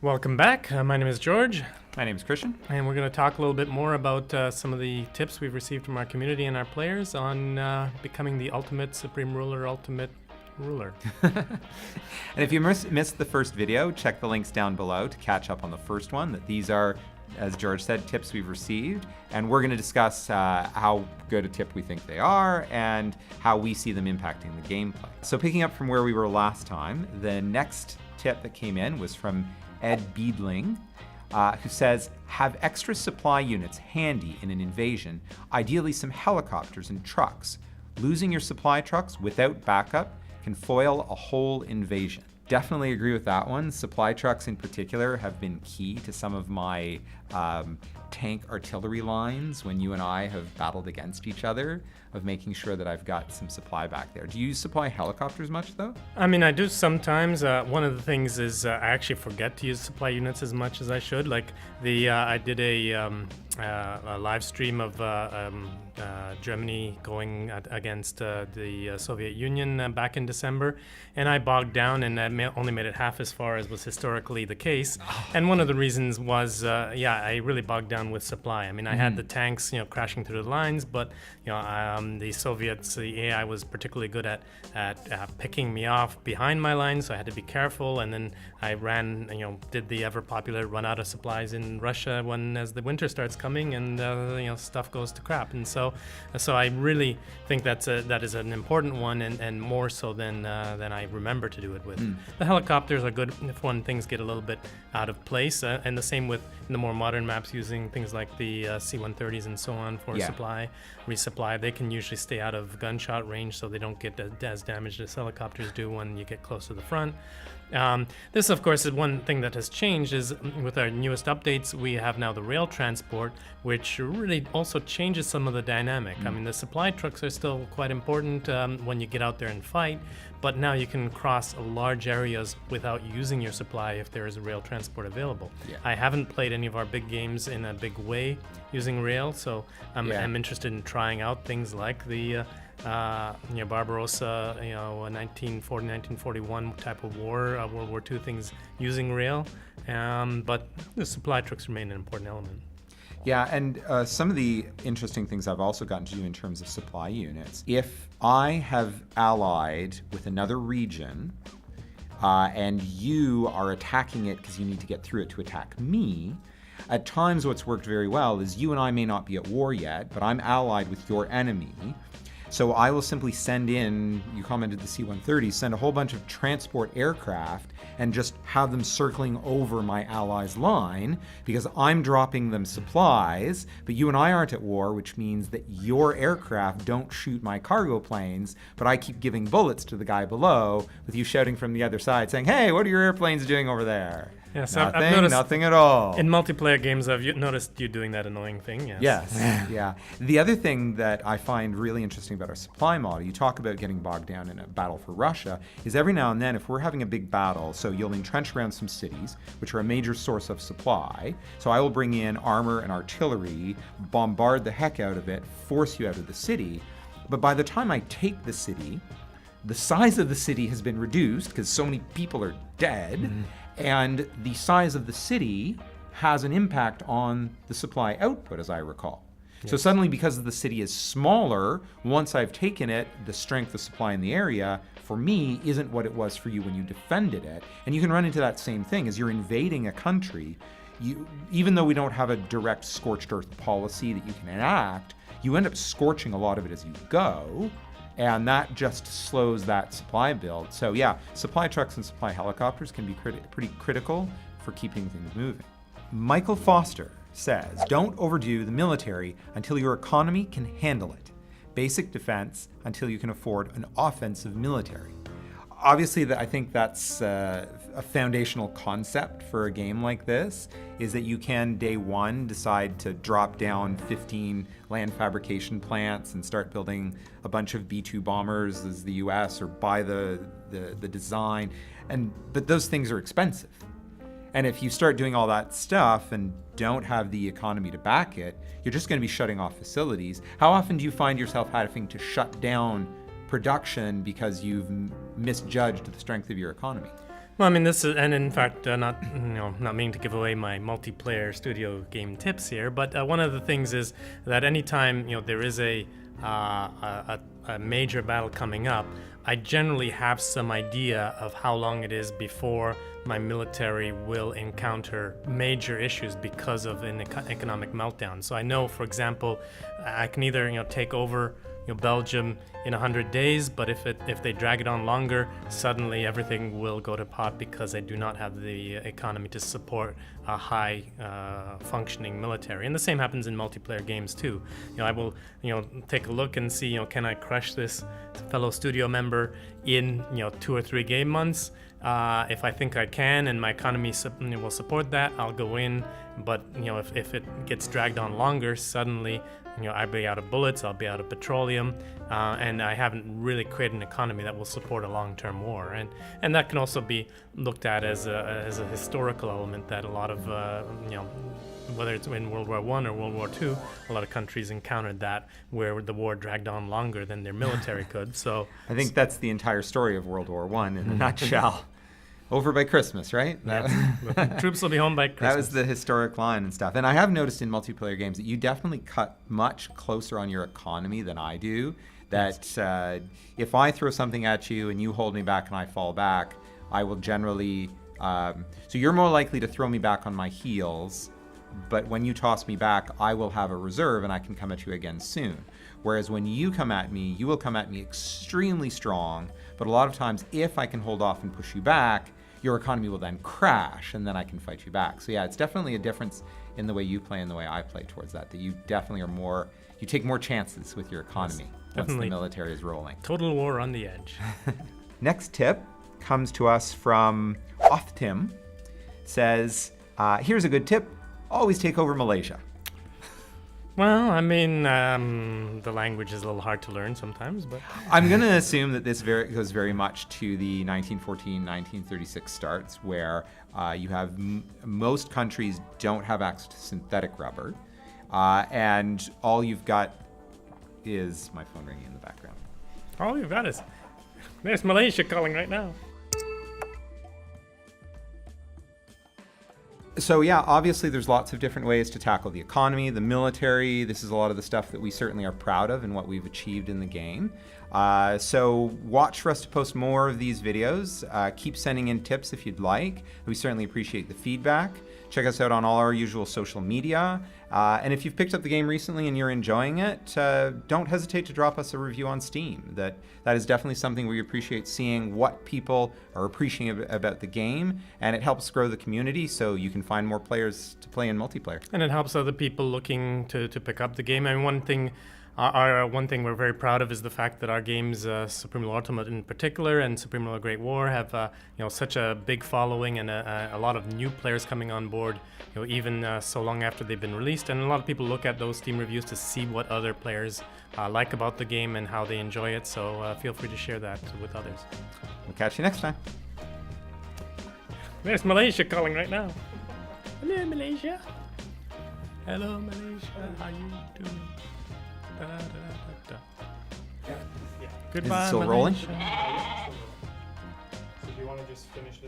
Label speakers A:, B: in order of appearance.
A: Welcome back. My name is George,
B: My name is Christian.
A: and we're going to talk a little bit more about some of the tips we've received from our community and our players on becoming the ultimate supreme ruler, ultimate ruler.
B: And if you missed the first video, check the links down below to catch up on the first one. That these are, as George said, tips we've received, and we're going to discuss how good a tip we think they are and how we see them impacting the gameplay. So picking up from where we were last time, the next tip that came in was from Ed Beedling, who says, have extra supply units handy in an invasion, ideally some helicopters and trucks. Losing your supply trucks without backup can foil a whole invasion. Definitely agree with that one. Supply trucks in particular have been key to some of my tank artillery lines when you and I have battled against each other, of making sure that I've got some supply back there. Do you supply helicopters much though?
A: I mean, I do sometimes. One of the things is I actually forget to use supply units as much as I should. Like I did a live stream of Germany going against the Soviet Union back in December, and I bogged down and only made it half as far as was historically the case. And one of the reasons was, I really bogged down with supply. I mean, I had the tanks, crashing through the lines, but the Soviets, the AI was particularly good at picking me off behind my lines, so I had to be careful. And then I ran, did the ever popular run out of supplies in Russia as the winter starts coming, and stuff goes to crap. And so I really think that is an important one, and more so than I remember to do it with. The helicopters are good if when things get a little bit out of place, and the same with the more modern maps using things like the C-130s and so on for resupply. They can usually stay out of gunshot range, so they don't get as damaged as helicopters do when you get close to the front. This, of course, is one thing that has changed. Is with our newest updates, we have now the rail transport, which really also changes some of the dynamic. I mean, the supply trucks are still quite important when you get out there and fight, but now you can cross large areas without using your supply if there is a rail transport available. I haven't played any of our big games in a big way using rail, so I'm interested in trying out things like the Barbarossa, 1940, 1941 type of war, World War II things using rail, but the supply trucks remain an important element.
B: Yeah, and some of the interesting things I've also gotten to do in terms of supply units. If I have allied with another region and you are attacking it because you need to get through it to attack me, at times what's worked very well is you and I may not be at war yet, but I'm allied with your enemy. So I will simply send in, you commented the C-130, send a whole bunch of transport aircraft and just have them circling over my allies' line, because I'm dropping them supplies, but you and I aren't at war, which means that your aircraft don't shoot my cargo planes, but I keep giving bullets to the guy below, with you shouting from the other side saying, hey, what are your airplanes doing over there?
A: Yes,
B: nothing,
A: I've noticed
B: nothing at all.
A: In multiplayer games, I've noticed you doing that annoying thing.
B: Yes, yeah. The other thing that I find really interesting about our supply model, you talk about getting bogged down in a battle for Russia, is every now and then if we're having a big battle, so you'll entrench around some cities, which are a major source of supply, so I will bring in armor and artillery, bombard the heck out of it, force you out of the city, but by the time I take the city, the size of the city has been reduced because so many people are dead, and the size of the city has an impact on the supply output, as I recall. Yes. So suddenly, because the city is smaller, once I've taken it, the strength of supply in the area, for me, isn't what it was for you when you defended it. And you can run into that same thing. As you're invading a country, even though we don't have a direct scorched earth policy that you can enact, you end up scorching a lot of it as you go. And that just slows that supply build. So yeah, supply trucks and supply helicopters can be pretty critical for keeping things moving. Michael Foster says, don't overdo the military until your economy can handle it. Basic defense until you can afford an offensive military. Obviously, I think that's a foundational concept for a game like this, is that you can, day one, decide to drop down 15 land fabrication plants and start building a bunch of B-2 bombers as the US, or buy the design, but those things are expensive. And if you start doing all that stuff and don't have the economy to back it, you're just going to be shutting off facilities. How often do you find yourself having to shut down production because you've misjudged the strength of your economy?
A: Well, I mean, this is, and in fact, not meaning to give away my multiplayer studio game tips here, but one of the things is that anytime there is a major battle coming up, I generally have some idea of how long it is before my military will encounter major issues because of an economic meltdown. So I know, for example, I can either take over Belgium in 100 days, but if they drag it on longer, suddenly everything will go to pot because they do not have the economy to support a high functioning military. And the same happens in multiplayer games too. I will take a look and see can I crush this fellow studio member in 2 or 3 game months. If I think I can and my economy will support that, I'll go in. But if it gets dragged on longer, suddenly I'll be out of bullets, I'll be out of petroleum, and I haven't really created an economy that will support a long-term war. And that can also be looked at as a historical element that a lot of whether it's in World War I or World War II, a lot of countries encountered that where the war dragged on longer than their military could. So
B: I think that's the entire story of World War I in a nutshell. Over by Christmas, right?
A: Troops will be home by Christmas.
B: That was the historic line and stuff. And I have noticed in multiplayer games that you definitely cut much closer on your economy than I do. That if I throw something at you and you hold me back and I fall back, I will generally... so you're more likely to throw me back on my heels, but when you toss me back, I will have a reserve and I can come at you again soon. Whereas when you come at me, you will come at me extremely strong, but a lot of times if I can hold off and push you back, your economy will then crash and then I can fight you back. So yeah, it's definitely a difference in the way you play and the way I play towards that you definitely are more, you take more chances with your economy once the military is rolling.
A: Total war on the edge.
B: Next tip comes to us from Oftim. Says, here's a good tip, always take over Malaysia.
A: Well, I mean, the language is a little hard to learn sometimes, but...
B: I'm going to assume that this goes very much to the 1914-1936 starts, where you have most countries don't have access to synthetic rubber, and all you've got is my phone ringing in the background.
A: All you've got is... There's Malaysia calling right now.
B: So yeah, obviously there's lots of different ways to tackle the economy, the military. This is a lot of the stuff that we certainly are proud of and what we've achieved in the game. So watch for us to post more of these videos. Keep sending in tips if you'd like. We certainly appreciate the feedback. Check us out on all our usual social media. And if you've picked up the game recently and you're enjoying it, don't hesitate to drop us a review on Steam. That is definitely something we appreciate, seeing what people are appreciating about the game, and it helps grow the community so you can find more players to play in multiplayer.
A: And it helps other people looking to pick up the game. And one thing we're very proud of is the fact that our games, Supreme Law Ultimate in particular and Supreme Law Great War, have such a big following and a lot of new players coming on board, even so long after they've been released. And a lot of people look at those Steam reviews to see what other players like about the game and how they enjoy it. So feel free to share that with others.
B: We'll catch you next time.
A: There's Malaysia calling right now. Hello, Malaysia. Hello, Malaysia. How you doing? Da, da, da, da. Yeah. Goodbye,
B: Is it still
A: Malaysia.
B: rolling?
A: So do you want to just finish this